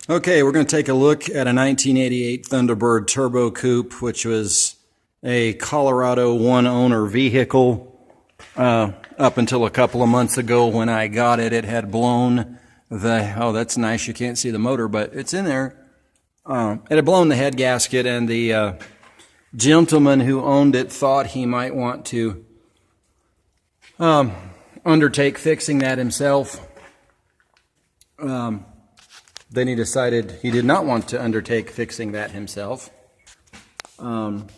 Okay, we're going to take a look at a 1988 Thunderbird Turbo Coupe, which was a Colorado one-owner vehicle. Up until a couple of months ago when I got it, it had blown oh, that's nice, you can't see the motor, but it's in there. It had blown the head gasket, and the gentleman who owned it thought he might want to undertake fixing that himself. Then he decided he did not want to undertake fixing that himself. I'm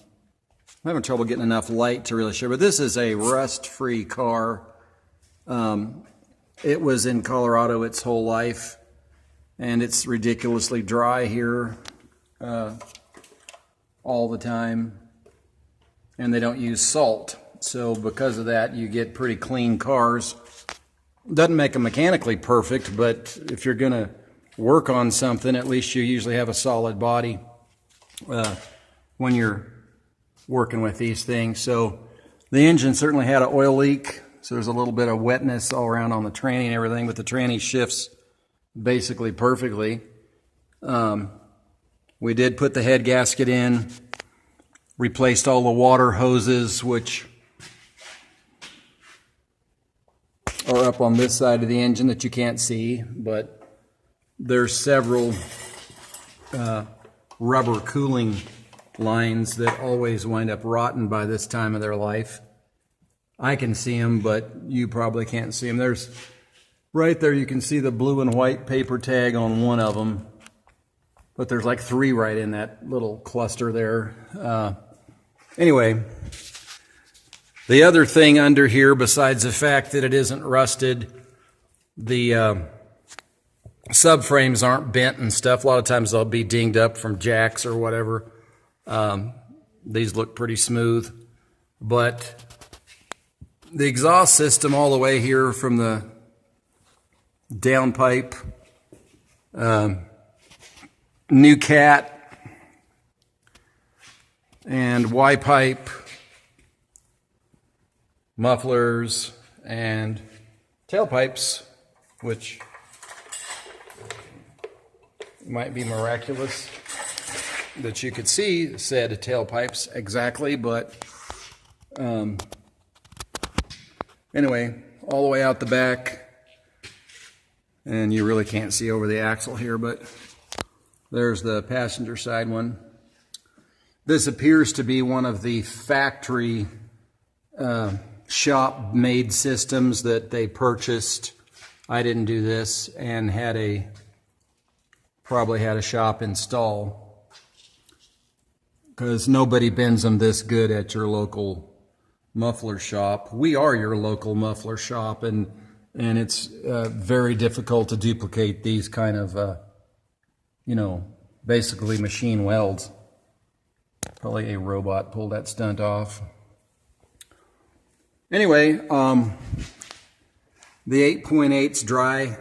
having trouble getting enough light to really show, but this is a rust-free car. It was in Colorado its whole life, and it's ridiculously dry here all the time, and they don't use salt. So because of that, you get pretty clean cars. Doesn't make them mechanically perfect, but if you're going to work on something, at least you usually have a solid body when you're working with these things. So the engine certainly had an oil leak, so there's a little bit of wetness all around on the tranny and everything, but the tranny shifts basically perfectly. We did put the head gasket in, replaced all the water hoses, which are up on this side of the engine that you can't see, but there's several rubber cooling lines that always wind up rotten by this time of their life. I can see them, but you probably can't see them. There's right there, you can see the blue and white paper tag on one of them, but there's like three right in that little cluster there. Anyway, the other thing under here, besides the fact that it isn't rusted, the subframes aren't bent and stuff. A lot of times they'll be dinged up from jacks or whatever. These look pretty smooth, but the exhaust system all the way here from the downpipe, new cat and Y pipe, mufflers and tailpipes, which might be miraculous that you could see said tailpipes exactly, but anyway, all the way out the back, and you really can't see over the axle here, but there's the passenger side one. This appears to be one of the factory shop-made systems that they purchased. I didn't do this, and probably had a shop install, because nobody bends them this good at your local muffler shop. We are your local muffler shop, and it's very difficult to duplicate these kind of, basically machine welds. Probably a robot pulled that stunt off. Anyway, the 8.8's dry.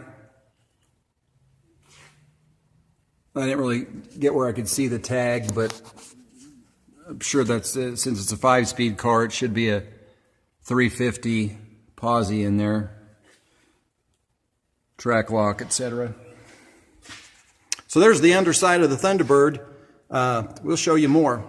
I didn't really get where I could see the tag, but I'm sure that's since it's a 5-speed car, it should be a 350 posi in there, track lock, etc. So there's the underside of the Thunderbird. We'll show you more.